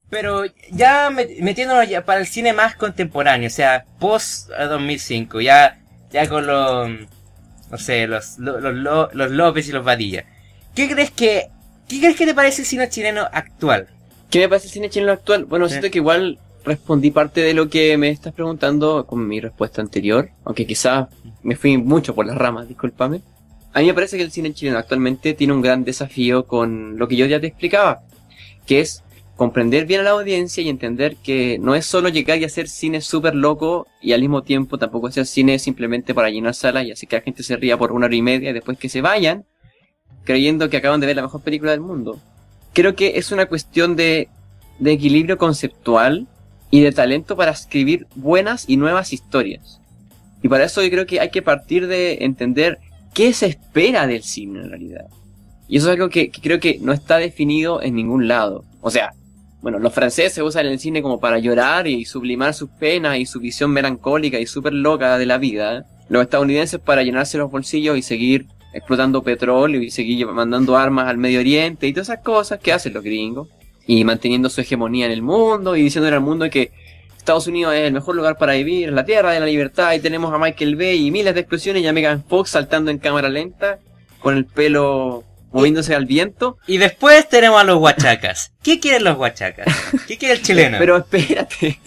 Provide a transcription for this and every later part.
Pero ya metiéndonos ya para el cine más contemporáneo, o sea, post 2005, ya con los, no sé, los López y los Badilla. ¿Qué crees que te parece el cine chileno actual? ¿Qué me parece el cine chileno actual? Bueno, Sí. siento que igual respondí parte de lo que me estás preguntando con mi respuesta anterior, aunque quizás me fui mucho por las ramas, discúlpame. A mí me parece que el cine chileno actualmente tiene un gran desafío con lo que yo ya te explicaba, que es comprender bien a la audiencia y entender que no es solo llegar y hacer cine súper loco y al mismo tiempo tampoco hacer cine simplemente para llenar salas y así que la gente se ría por 1 hora y media y después que se vayan creyendo que acaban de ver la mejor película del mundo. Creo que es una cuestión de equilibrio conceptual y de talento para escribir buenas y nuevas historias. Y para eso yo creo que hay que partir de entender qué se espera del cine en realidad. Y eso es algo que creo que no está definido en ningún lado. O sea, bueno, los franceses usan el cine como para llorar y sublimar sus penas y su visión melancólica y súper loca de la vida. Los estadounidenses para llenarse los bolsillos y seguir explotando petróleo y seguir mandando armas al Medio Oriente y todas esas cosas que hacen los gringos. Y manteniendo su hegemonía en el mundo y diciéndole al mundo que Estados Unidos es el mejor lugar para vivir, es la tierra de la libertad y tenemos a Michael Bay y miles de explosiones y a Megan Fox saltando en cámara lenta con el pelo moviéndose al viento. Y después tenemos a los huachacas. ¿Qué quieren los huachacas? ¿Qué quiere el chileno? Pero espérate.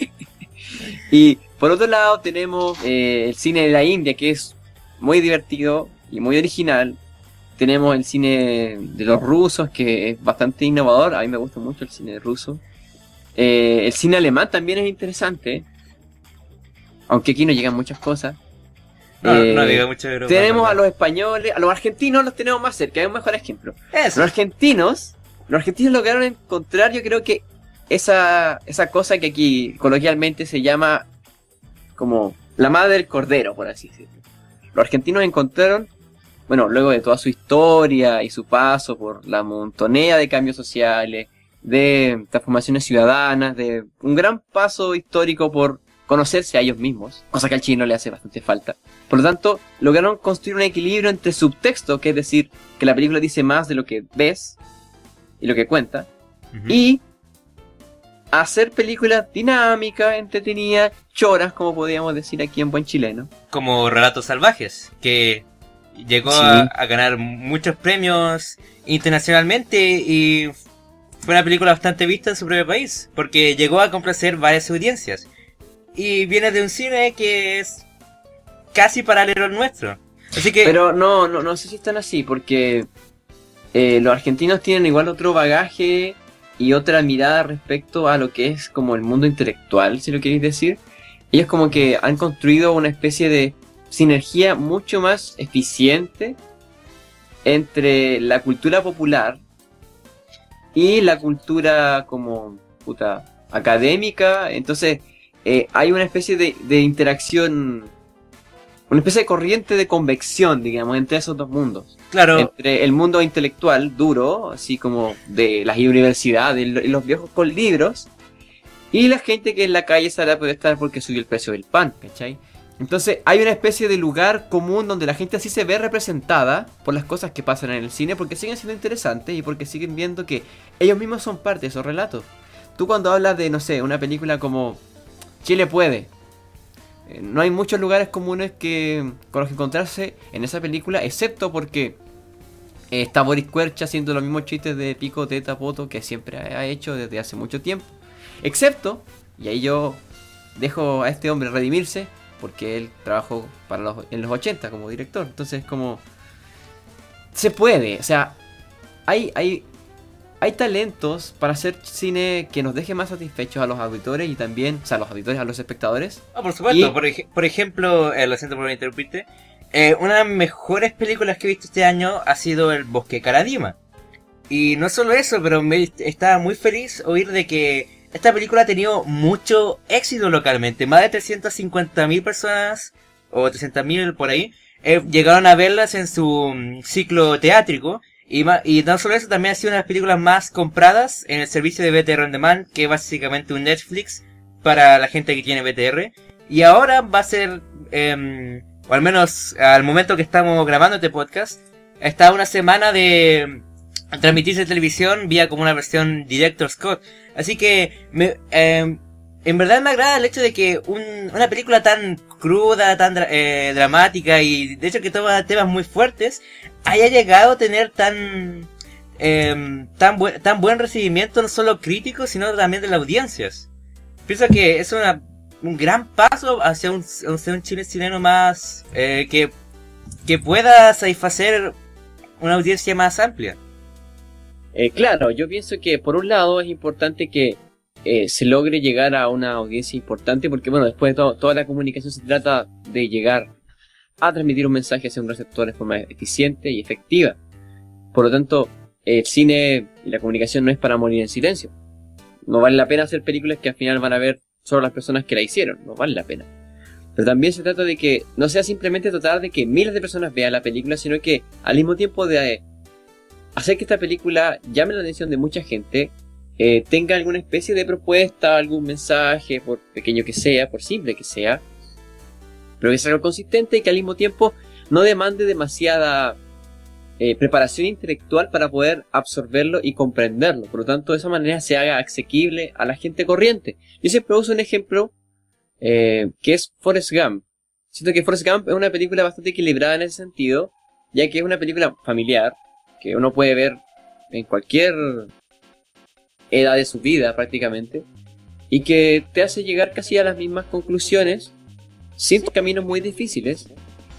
Y por otro lado tenemos el cine de la India, que es muy divertido y muy original. Tenemos el cine de los rusos, que es bastante innovador. A mí me gusta mucho el cine ruso. El cine alemán también es interesante, aunque aquí no llegan muchas cosas. No diga mucho de Europa. Tenemos a los españoles, a los argentinos los tenemos más cerca, es un mejor ejemplo. Eso. Los argentinos lograron encontrar, yo creo que esa cosa que aquí coloquialmente se llama como la madre del cordero, por así decirlo. Los argentinos encontraron, bueno, luego de toda su historia y su paso por la montonera de cambios sociales, de transformaciones ciudadanas, de un gran paso histórico por conocerse a ellos mismos, cosa que al chino le hace bastante falta. Por lo tanto, lograron construir un equilibrio entre subtexto, que es decir, que la película dice más de lo que ves y lo que cuenta, y hacer películas dinámicas, entretenidas, choras, como podríamos decir aquí en buen chileno. Como Relatos Salvajes, que llegó Sí. a ganar muchos premios internacionalmente y fue una película bastante vista en su propio país, porque llegó a complacer varias audiencias. Y viene de un cine que es casi paralelo al nuestro. Así que... Pero no sé si están así, porque los argentinos tienen igual otro bagaje y otra mirada respecto a lo que es como el mundo intelectual, si lo queréis decir. Ellos como que han construido una especie de sinergia mucho más eficiente entre la cultura popular y la cultura como académica. Entonces hay una especie de interacción, una especie de corriente de convección, digamos, entre esos dos mundos. Claro. Entre el mundo intelectual duro, así como de las universidades, los viejos con libros, y la gente que en la calle sale a protestar porque subió el precio del pan, ¿cachai? Entonces hay una especie de lugar común donde la gente así se ve representada por las cosas que pasan en el cine, porque siguen siendo interesantes y porque siguen viendo que ellos mismos son parte de esos relatos. Tú cuando hablas de, no sé, una película como Chile puede, no hay muchos lugares comunes con los que encontrarse en esa película, excepto porque está Boris Querch haciendo los mismos chistes de pico, teta, poto que siempre ha hecho desde hace mucho tiempo. Excepto, y ahí yo dejo a este hombre redimirse, porque él trabajó en los 80 como director. Entonces como se puede, o sea, hay talentos para hacer cine que nos deje más satisfechos a los auditores y también, o sea, a los auditores, a los espectadores. Por supuesto, Y- por ejemplo, lo siento por interrumpirte, una de las mejores películas que he visto este año ha sido El Bosque de Caradima. Y no solo eso, pero estaba muy feliz oír de que esta película ha tenido mucho éxito localmente. Más de 350.000 personas, o 300.000 por ahí, llegaron a verlas en su ciclo teátrico. Y no solo eso, también ha sido una de las películas más compradas en el servicio de VTR On Demand, que es básicamente un Netflix para la gente que tiene VTR. Y ahora va a ser, o al menos al momento que estamos grabando este podcast, está una semana de transmitirse en televisión vía como una versión Director's Cut. Así que en verdad me agrada el hecho de que una película tan cruda, tan dramática y de hecho que toma temas muy fuertes haya llegado a tener tan buen recibimiento, no solo crítico, sino también de las audiencias. Pienso que es un gran paso hacia un cine chileno más que pueda satisfacer una audiencia más amplia. Claro, yo pienso que por un lado es importante que se logre llegar a una audiencia importante, porque bueno, después de todo, toda la comunicación se trata de llegar a transmitir un mensaje hacia un receptor de forma eficiente y efectiva. Por lo tanto, el cine y la comunicación no es para morir en silencio. No vale la pena hacer películas que al final van a ver solo las personas que la hicieron, no vale la pena. Pero también se trata de que no sea simplemente tratar de que miles de personas vean la película, sino que al mismo tiempo de hacer que esta película llame la atención de mucha gente, tenga alguna especie de propuesta, algún mensaje, por pequeño que sea, por simple que sea, pero que sea algo consistente y que al mismo tiempo no demande demasiada preparación intelectual para poder absorberlo y comprenderlo. Por lo tanto, de esa manera se haga asequible a la gente corriente. Yo siempre uso un ejemplo que es Forrest Gump. Siento que Forrest Gump es una película bastante equilibrada en ese sentido, ya que es una película familiar que uno puede ver en cualquier edad de su vida prácticamente, y que te hace llegar casi a las mismas conclusiones sin caminos muy difíciles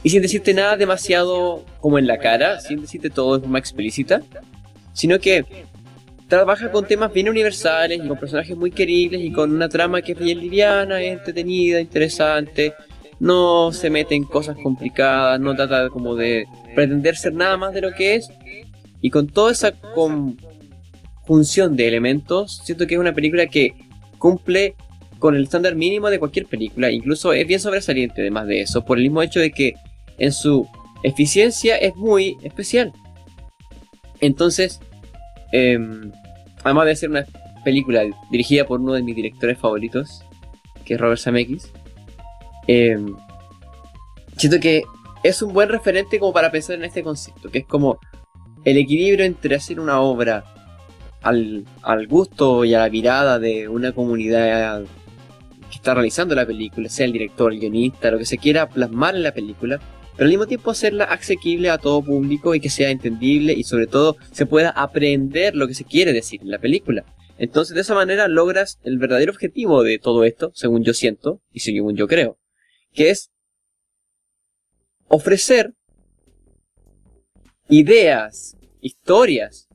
y sin decirte nada demasiado como en la cara, sin decirte todo de forma explícita, sino que trabaja con temas bien universales y con personajes muy queribles y con una trama que es bien liviana, es entretenida, interesante, no se mete en cosas complicadas, no trata como de pretender ser nada más de lo que es, y con toda esa conjunción de elementos, siento que es una película que cumple con el estándar mínimo de cualquier película, incluso es bien sobresaliente además de eso, por el mismo hecho de que en su eficiencia es muy especial. Entonces, además de ser una película dirigida por uno de mis directores favoritos, que es Robert Zemeckis, siento que es un buen referente como para pensar en este concepto, que es como el equilibrio entre hacer una obra al gusto y a la mirada de una comunidad que está realizando la película, sea el director, el guionista, lo que se quiera plasmar en la película, pero al mismo tiempo hacerla asequible a todo público y que sea entendible y sobre todo se pueda aprender lo que se quiere decir en la película. Entonces de esa manera logras el verdadero objetivo de todo esto, según yo siento y según yo creo, que es ofrecer ideas, historias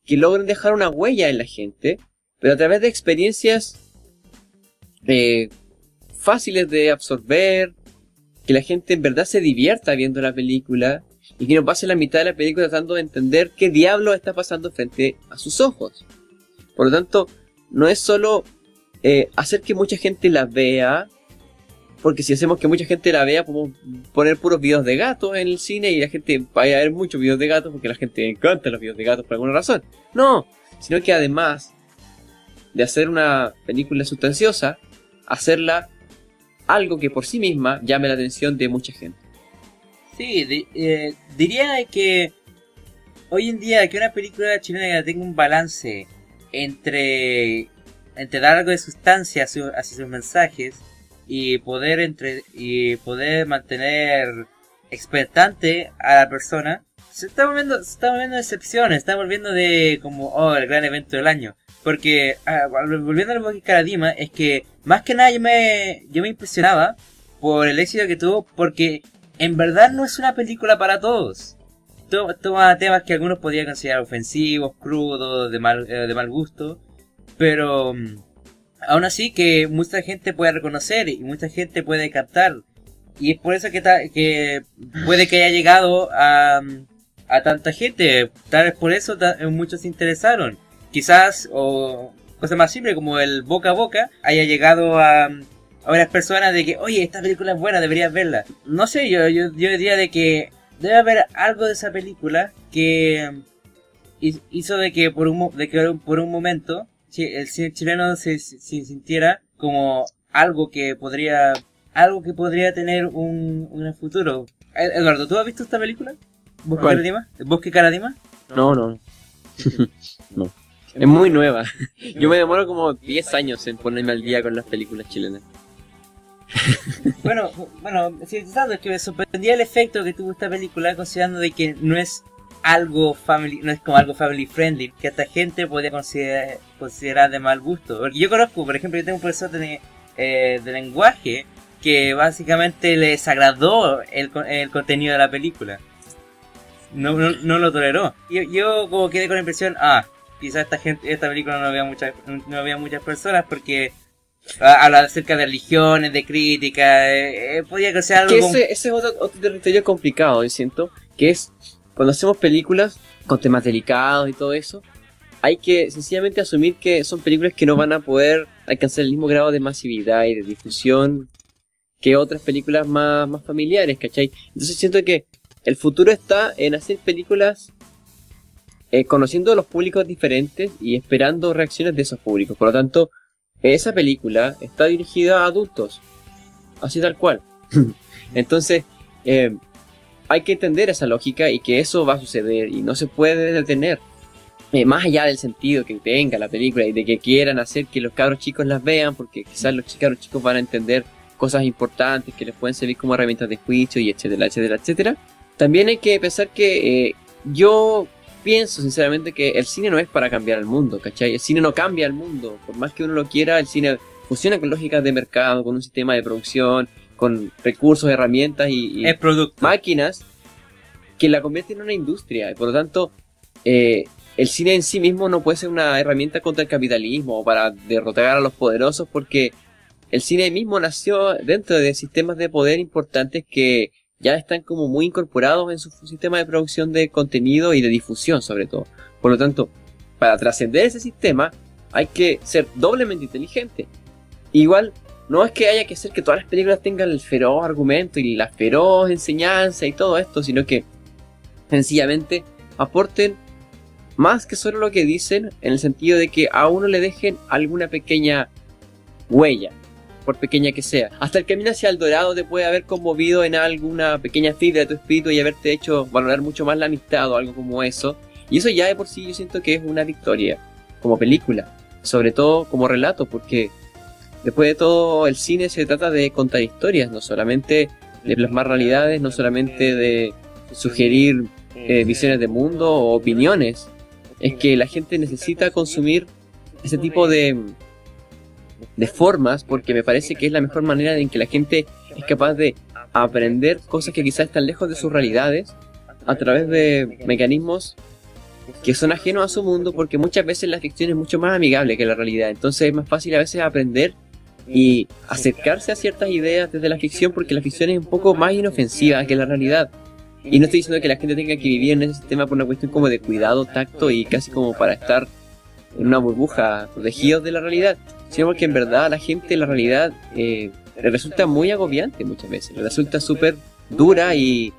que logren dejar una huella en la gente, pero a través de experiencias fáciles de absorber, que la gente en verdad se divierta viendo la película y que no pase la mitad de la película tratando de entender qué diablo está pasando frente a sus ojos. Por lo tanto, no es solo hacer que mucha gente la vea, porque si hacemos que mucha gente la vea, podemos poner puros videos de gatos en el cine y la gente vaya a ver muchos videos de gatos porque a la gente le encantan los videos de gatos por alguna razón. No, sino que además de hacer una película sustanciosa, hacerla algo que por sí misma llame la atención de mucha gente. Sí, diría que hoy en día que una película chilena tenga un balance entre dar algo de sustancia hacia sus mensajes y poder mantener expectante a la persona, se está volviendo excepciones, está volviendo de como el gran evento del año. Porque, volviendo al Bosque Caradima, es que más que nada yo me impresionaba por el éxito que tuvo, porque en verdad no es una película para todos. Toma temas que algunos podrían considerar ofensivos, crudos, de mal gusto, pero aún así que mucha gente puede reconocer y mucha gente puede captar. Y es por eso que puede que haya llegado a tanta gente. Tal vez por eso muchos se interesaron. Quizás, o cosa más simple como el boca a boca, haya llegado a varias personas de que, oye, esta película es buena, deberías verla. No sé, yo diría de que debe haber algo de esa película que hizo de que por un momento el cine chileno se sintiera como algo que podría tener un futuro. Eduardo, ¿tú has visto esta película? ¿Bosque Caradima? No. No. Es muy nueva. Yo me demoro como 10 años en ponerme al día con las películas chilenas. Bueno, sí, sabes, es que me sorprendía el efecto que tuvo esta película, considerando de que no es como algo family friendly, que hasta gente podría considerar de mal gusto. Porque yo conozco, por ejemplo, yo tengo un profesor de lenguaje que básicamente le desagradó el contenido de la película. No lo toleró. Yo como quedé con la impresión, quizás esta película no vea muchas personas porque habla acerca de religiones, de crítica, podía que sea algo que ese es otro territorio complicado, yo siento, que es cuando hacemos películas con temas delicados y todo eso, hay que sencillamente asumir que son películas que no van a poder alcanzar el mismo grado de masividad y de difusión que otras películas más familiares, ¿cachai? Entonces siento que el futuro está en hacer películas conociendo a los públicos diferentes y esperando reacciones de esos públicos. Por lo tanto, esa película está dirigida a adultos, así tal cual. Entonces, hay que entender esa lógica y que eso va a suceder y no se puede detener. Más allá del sentido que tenga la película y de que quieran hacer que los cabros chicos las vean, porque quizás los cabros chicos van a entender cosas importantes que les pueden servir como herramientas de juicio y etcétera, etcétera, etcétera. También hay que pensar que yo pienso sinceramente que el cine no es para cambiar el mundo, ¿cachai? El cine no cambia el mundo, por más que uno lo quiera, el cine funciona con lógicas de mercado, con un sistema de producción, con recursos, herramientas y máquinas que la convierten en una industria. Y por lo tanto, el cine en sí mismo no puede ser una herramienta contra el capitalismo o para derrotar a los poderosos, porque el cine mismo nació dentro de sistemas de poder importantes que ya están como muy incorporados en su sistema de producción de contenido y de difusión sobre todo. Por lo tanto, para trascender ese sistema hay que ser doblemente inteligente. Igual, no es que haya que hacer que todas las películas tengan el feroz argumento y la feroz enseñanza y todo esto, sino que sencillamente aporten más que solo lo que dicen, en el sentido de que a uno le dejen alguna pequeña huella, por pequeña que sea. Hasta el camino hacia el dorado te puede haber conmovido en alguna pequeña fibra de tu espíritu y haberte hecho valorar mucho más la amistad o algo como eso. Y eso ya de por sí yo siento que es una victoria como película, sobre todo como relato, porque después de todo el cine se trata de contar historias, no solamente de plasmar realidades, no solamente de sugerir visiones de mundo o opiniones. Es que la gente necesita consumir ese tipo de formas, porque me parece que es la mejor manera en que la gente es capaz de aprender cosas que quizás están lejos de sus realidades a través de mecanismos que son ajenos a su mundo, porque muchas veces la ficción es mucho más amigable que la realidad. Entonces es más fácil a veces aprender y acercarse a ciertas ideas desde la ficción, porque la ficción es un poco más inofensiva que la realidad. Y no estoy diciendo que la gente tenga que vivir en ese sistema por una cuestión como de cuidado, tacto y casi como para estar en una burbuja protegidos de la realidad, sino porque en verdad a la gente la realidad le resulta muy agobiante muchas veces, le resulta súper dura y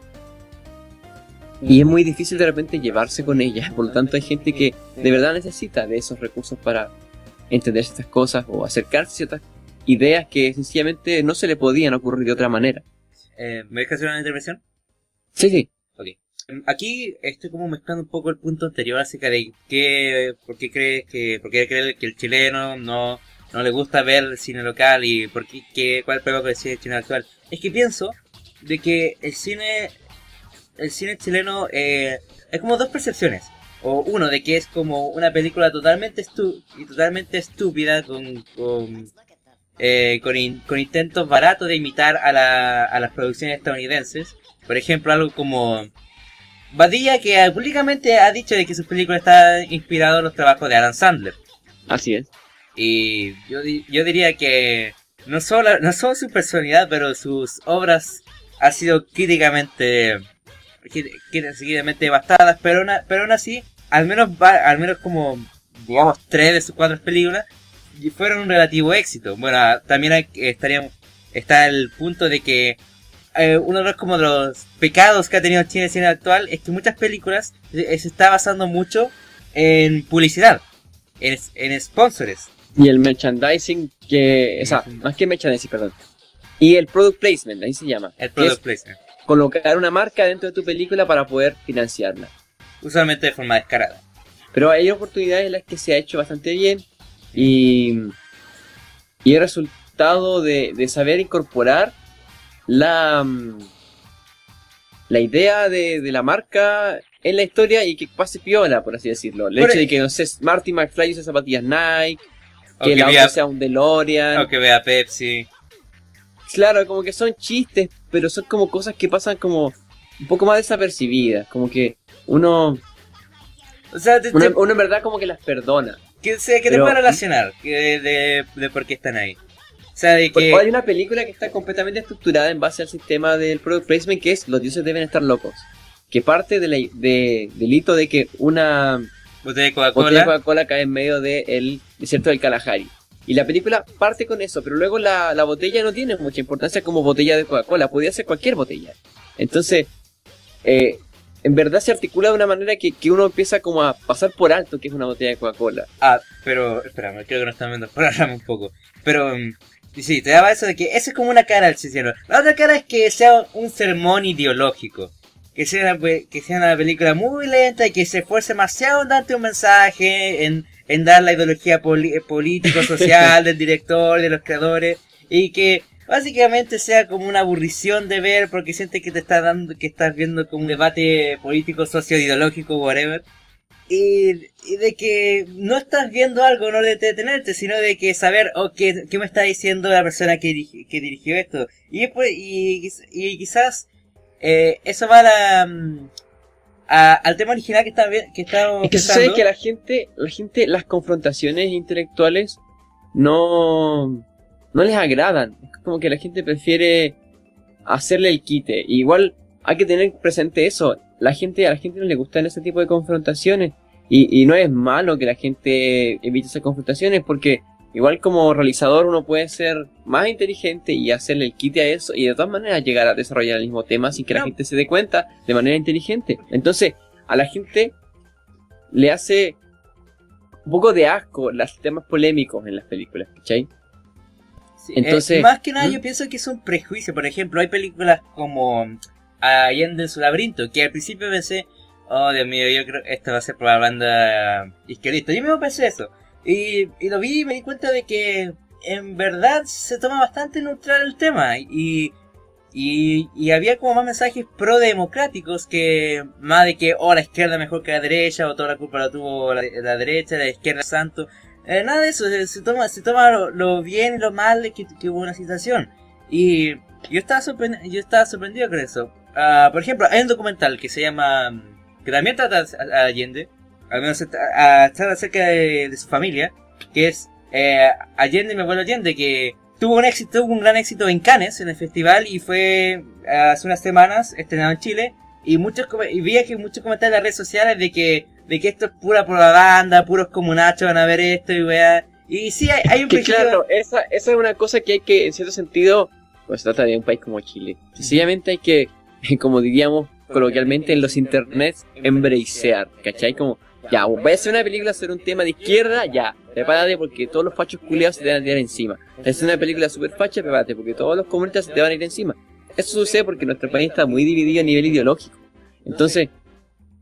es muy difícil de repente llevarse con ella. Por lo tanto hay gente que de verdad necesita de esos recursos para entender estas cosas o acercarse a ciertas ideas que sencillamente no se le podían ocurrir de otra manera. ¿Me dejas hacer una intervención? Sí. Ok. Aquí estoy como mezclando un poco el punto anterior acerca de por qué crees que el chileno no le gusta ver el cine local y cuál es el problema con el cine chileno actual. Es que pienso de que el cine chileno hay como dos percepciones. O uno, de que es como una película totalmente estúpida con intentos baratos de imitar a las producciones estadounidenses. Por ejemplo, algo como Badilla, que públicamente ha dicho de que sus películas están inspiradas en los trabajos de Adam Sandler. Así es. Y yo diría que no solo su personalidad, pero sus obras han sido críticamente devastadas, pero aún así, al menos como, digamos, 3 de sus 4 películas fueron un relativo éxito. Bueno, también está el punto de que uno de los pecados que ha tenido Chile en el cine actual es que muchas películas se está basando mucho en publicidad, en sponsors. Y el merchandising, más que merchandising, perdón. Y el product placement, ahí se llama. El product placement. Colocar una marca dentro de tu película para poder financiarla. Usualmente de forma descarada. Pero hay oportunidades en las que se ha hecho bastante bien y, y el resultado de saber incorporar la, la idea de la marca en la historia y que pase piola, por así decirlo. El hecho de que, no sé, Marty McFly use zapatillas Nike, que el auto sea un DeLorean. O que vea Pepsi. Claro, como que son chistes, pero son como cosas que pasan como un poco más desapercibidas. Como que uno... O sea, uno en verdad como que las perdona. Que te puede relacionar de por qué están ahí. O sea, de que... Hay una película que está completamente estructurada en base al sistema del product placement, que es Los dioses deben estar locos. Que parte del hito de que una botella de Coca-Cola cae en medio del desierto del Kalahari. Y la película parte con eso, pero luego la botella no tiene mucha importancia como botella de Coca-Cola. Podría ser cualquier botella. Entonces, en verdad se articula de una manera que uno empieza como a pasar por alto que es una botella de Coca-Cola. Ah, pero, espera, creo que nos están viendo por la rama un poco. Pero, sí, te daba eso de que esa es como una cara del cielo. La otra cara es que sea un sermón ideológico. Que sea una película muy lenta y que se esfuerce demasiado en darte un mensaje, en dar la ideología político-social del director, de los creadores, y que básicamente sea como una aburrición de ver porque sientes que te está dando, que estás viendo como un debate político, socio-ideológico, whatever. Y de que no estás viendo algo, no de detenerte, sino de que saber, qué me está diciendo la persona que dirigió esto. Y después, y quizás, eso va al tema original que estaba es que sucede que la gente, las confrontaciones intelectuales no les agradan. Es como que la gente prefiere hacerle el quite. Y igual hay que tener presente eso. A la gente no le gustan ese tipo de confrontaciones. Y no es malo que la gente evite esas confrontaciones, porque igual como realizador uno puede ser más inteligente y hacerle el quite a eso y de todas maneras llegar a desarrollar el mismo tema sin que la gente se dé cuenta de manera inteligente. Entonces, a la gente le hace un poco de asco los temas polémicos en las películas, ¿cachai? Sí, entonces, más que nada yo pienso que es un prejuicio. Por ejemplo, hay películas como Allende en su laberinto, que al principio pensé, oh Dios mío, yo creo que esta va a ser propaganda izquierdista. Yo mismo pensé eso. Y lo vi y me di cuenta de que en verdad se toma bastante neutral el tema. Y había como más mensajes pro-democráticos que más de que, la izquierda mejor que la derecha, o toda la culpa la tuvo la derecha, la izquierda santo. Nada de eso, se toma lo bien y lo mal que hubo una situación. Y yo estaba sorprendido con eso. Por ejemplo, hay un documental que se llama, que también trata a Allende, al menos trata acerca de su familia, que es Allende, mi abuelo Allende, que tuvo un gran éxito en Cannes, en el festival, y fue hace unas semanas estrenado en Chile, y vi que muchos comentarios en las redes sociales de que esto es pura propaganda, puros comunachos van a ver esto y weá. Y sí, hay un prejuicio. Claro, esa es una cosa que hay que, en cierto sentido, pues se trata de un país como Chile. Sencillamente hay que, como diríamos coloquialmente en los internets, embracear, ¿cachai? Como, ya, voy a hacer una película sobre un tema de izquierda, ya, prepárate porque todos los fachos culiados se te van a tirar encima. Es una película super facha, prepárate porque todos los comunistas se te van a ir encima. Eso sucede porque nuestro país está muy dividido a nivel ideológico. Entonces,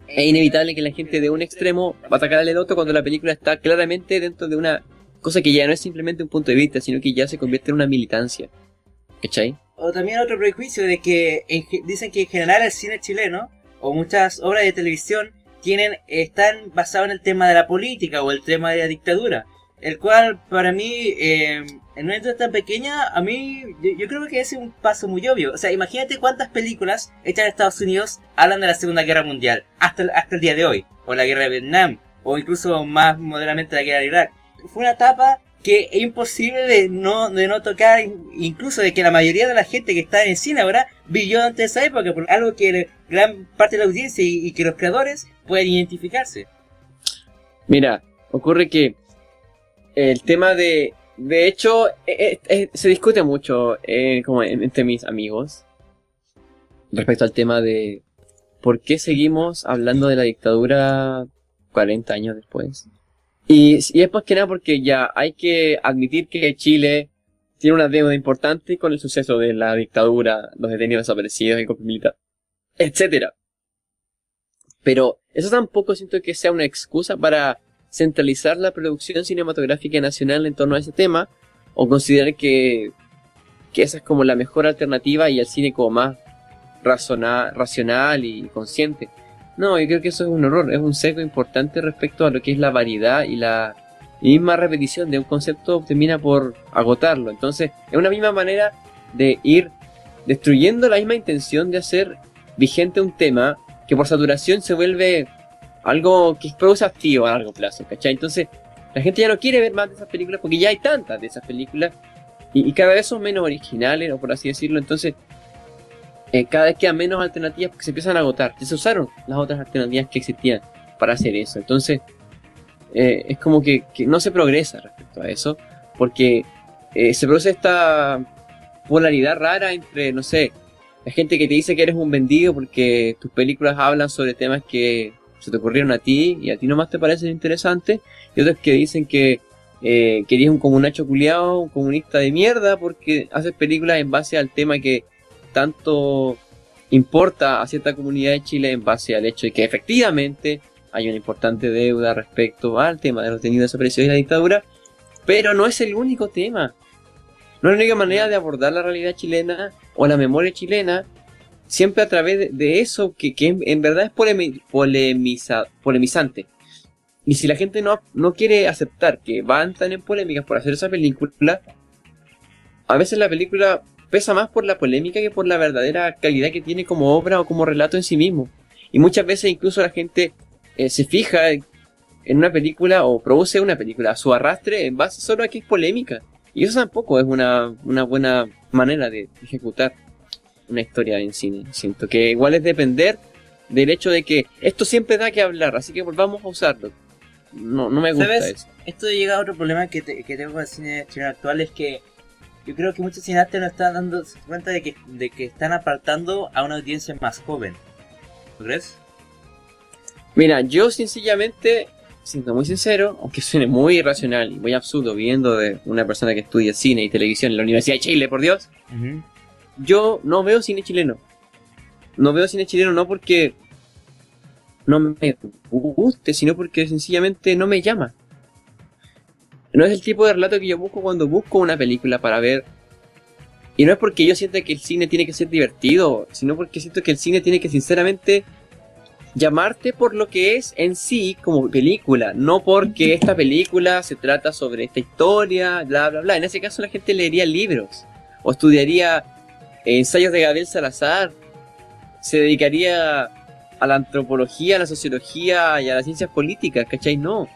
es inevitable que la gente de un extremo va a atacar al otro cuando la película está claramente dentro de una cosa que ya no es simplemente un punto de vista, sino que ya se convierte en una militancia. ¿Cachai? O también otro prejuicio de que dicen que en general el cine chileno, o muchas obras de televisión, están basados en el tema de la política o el tema de la dictadura. El cual, para mí, en una industria tan pequeña, a mí, yo creo que es un paso muy obvio. O sea, imagínate cuántas películas hechas en Estados Unidos hablan de la Segunda Guerra Mundial, hasta el día de hoy. O la Guerra de Vietnam, o incluso más modernamente la Guerra de Irak. Fue una etapa que es imposible de no tocar, incluso de que la mayoría de la gente que está en el cine ahora vivió durante esa época, por algo que gran parte de la audiencia y que los creadores pueden identificarse. Mira, ocurre que el tema de hecho, se discute mucho como entre mis amigos respecto al tema de por qué seguimos hablando de la dictadura 40 años después. Y es más que nada porque ya hay que admitir que Chile tiene una deuda importante con el suceso de la dictadura, los detenidos desaparecidos, el golpe militar, etcétera. Pero eso tampoco siento que sea una excusa para centralizar la producción cinematográfica nacional en torno a ese tema, o considerar que esa es como la mejor alternativa y el cine como más racional y consciente. No, yo creo que eso es un error, es un sesgo importante respecto a lo que es la variedad y la misma repetición de un concepto termina por agotarlo. Entonces, es una misma manera de ir destruyendo la misma intención de hacer vigente un tema que por saturación se vuelve algo que produce hastío a largo plazo, ¿cachai? Entonces, la gente ya no quiere ver más de esas películas porque ya hay tantas de esas películas y cada vez son menos originales, o por así decirlo. Entonces, cada vez quedan menos alternativas porque se empiezan a agotar. Ya se usaron las otras alternativas que existían para hacer eso. Entonces, es como que no se progresa respecto a eso, porque se produce esta polaridad rara entre, no sé, la gente que te dice que eres un vendido porque tus películas hablan sobre temas que se te ocurrieron a ti y a ti nomás te parecen interesantes, y otros que dicen que eres un comunacho culiao, un comunista de mierda porque haces películas en base al tema que tanto importa a cierta comunidad de Chile, en base al hecho de que efectivamente hay una importante deuda respecto al tema de los detenidos desaparecidos y la dictadura, pero no es el único tema. No es la única manera de abordar la realidad chilena o la memoria chilena, siempre a través de eso que en verdad es polemizante. Y si la gente no quiere aceptar que van tan en polémicas por hacer esa película, a veces la película pesa más por la polémica que por la verdadera calidad que tiene como obra o como relato en sí mismo. Y muchas veces incluso la gente se fija en una película o produce una película a su arrastre en base solo a que es polémica. Y eso tampoco es una buena manera de ejecutar una historia en cine. Siento que igual es depender del hecho de que esto siempre da que hablar, así que volvamos a usarlo. No me gusta. ¿Sabes? Eso. Esto llega a otro problema que tengo con el cine chileno actual, es que yo creo que muchos cineastas no están dando cuenta de que están apartando a una audiencia más joven. ¿No crees? Mira, yo sencillamente, siendo muy sincero, aunque suene muy irracional y muy absurdo viendo de una persona que estudia cine y televisión en la Universidad de Chile, por Dios, yo no veo cine chileno. No veo cine chileno no porque no me guste, sino porque sencillamente no me llama. No es el tipo de relato que yo busco cuando busco una película para ver. Y no es porque yo sienta que el cine tiene que ser divertido, sino porque siento que el cine tiene que sinceramente llamarte por lo que es en sí como película, no porque esta película se trata sobre esta historia, bla bla bla. En ese caso la gente leería libros o estudiaría ensayos de Gabriel Salazar, se dedicaría a la antropología, a la sociología y a las ciencias políticas, ¿cachai? No.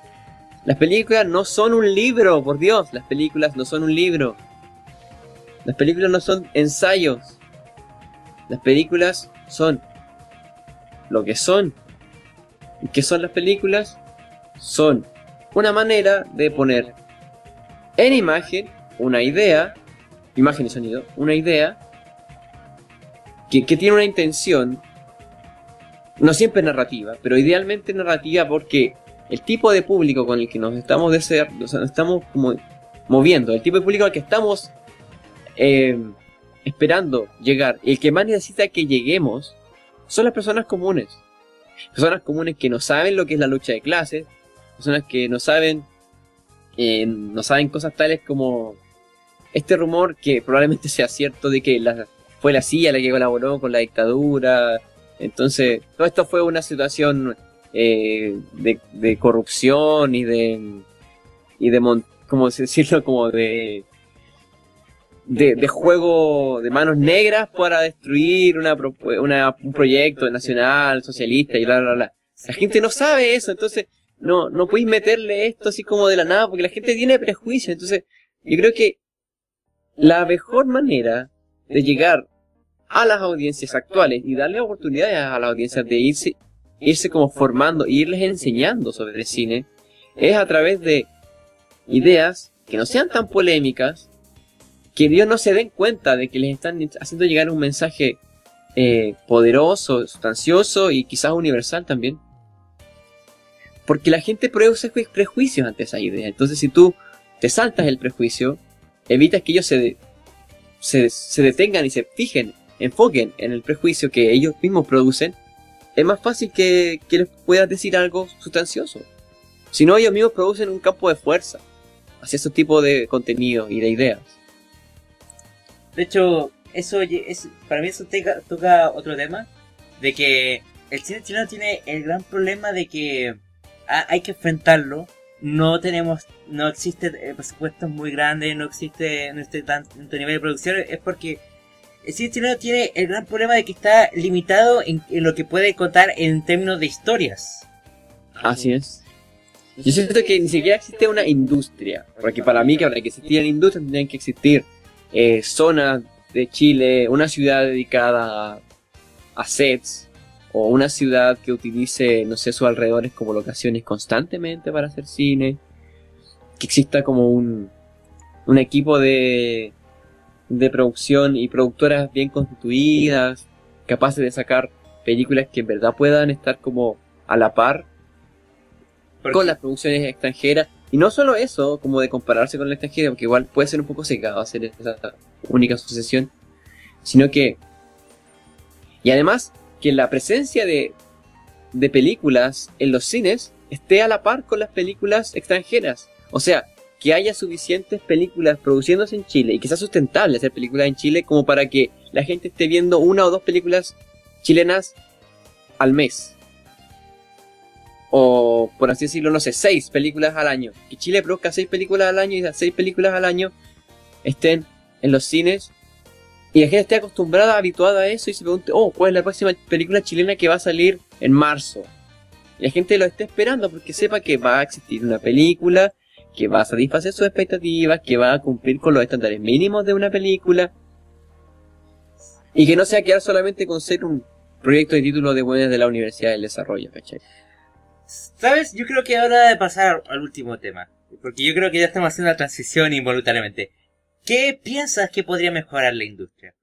Las películas no son un libro, por Dios, las películas no son un libro. Las películas no son ensayos. Las películas son lo que son. ¿Y qué son las películas? Son una manera de poner en imagen una idea, imagen y sonido, una idea que tiene una intención, no siempre narrativa, pero idealmente narrativa porque el tipo de público con el que nos estamos nos estamos como moviendo, el tipo de público al que estamos esperando llegar, el que más necesita que lleguemos, son las personas comunes. Personas comunes que no saben lo que es la lucha de clases, personas que no saben cosas tales como este rumor que probablemente sea cierto de que fue la CIA la que colaboró con la dictadura. Entonces, todo esto fue una situación de corrupción ¿cómo decirlo? Como de juego de manos negras para destruir un proyecto nacional, socialista y bla, bla, bla. La gente no sabe eso, entonces no podéis meterle esto así como de la nada, porque la gente tiene prejuicios. Entonces, yo creo que la mejor manera de llegar a las audiencias actuales y darle oportunidades a las audiencias de irse como formando e irles enseñando sobre el cine es a través de ideas que no sean tan polémicas, que ellos no se den cuenta de que les están haciendo llegar un mensaje poderoso, sustancioso y quizás universal también. Porque la gente produce prejuicios ante esa idea. Entonces, si tú te saltas el prejuicio, evitas que ellos se detengan y se enfoquen en el prejuicio que ellos mismos producen, es más fácil que les puedas decir algo sustancioso. Si no, ellos mismos producen un campo de fuerza hacia ese tipo de contenido y de ideas. De hecho, para mí eso toca otro tema, de que el cine chileno tiene el gran problema de que hay que enfrentarlo. No existe presupuestos muy grandes, no existe tanto nivel de producción. Es porque el cine chileno tiene el gran problema de que está limitado en lo que puede contar en términos de historias. Así es. Yo siento que ni siquiera existe una industria, porque para mí que para que existiera industria tendrían que existir zonas de Chile, una ciudad dedicada a sets, o una ciudad que utilice, no sé, sus alrededores como locaciones constantemente para hacer cine, que exista como un equipo de producción y productoras bien constituidas, capaces de sacar películas que en verdad puedan estar como a la par con las producciones extranjeras. Y no solo eso, como de compararse con la extranjera, porque igual puede ser un poco secado hacer esa única sucesión, sino que, y además, que la presencia de películas en los cines esté a la par con las películas extranjeras. O sea, que haya suficientes películas produciéndose en Chile y que sea sustentable hacer películas en Chile como para que la gente esté viendo 1 o 2 películas chilenas al mes. O, por así decirlo, no sé, 6 películas al año. Que Chile produzca 6 películas al año y esas 6 películas al año estén en los cines. Y la gente esté acostumbrada, habituada a eso y se pregunte, ¿cuál es la próxima película chilena que va a salir en marzo? Y la gente lo esté esperando porque sepa que va a existir una película, que va a satisfacer sus expectativas, que va a cumplir con los estándares mínimos de una película. Y que no se va a quedar solamente con ser un proyecto de título de buenas de la Universidad del Desarrollo, ¿cachai? ¿Sabes? Yo creo que es hora de pasar al último tema. Porque yo creo que ya estamos haciendo la transición involuntariamente. ¿Qué piensas que podría mejorar la industria?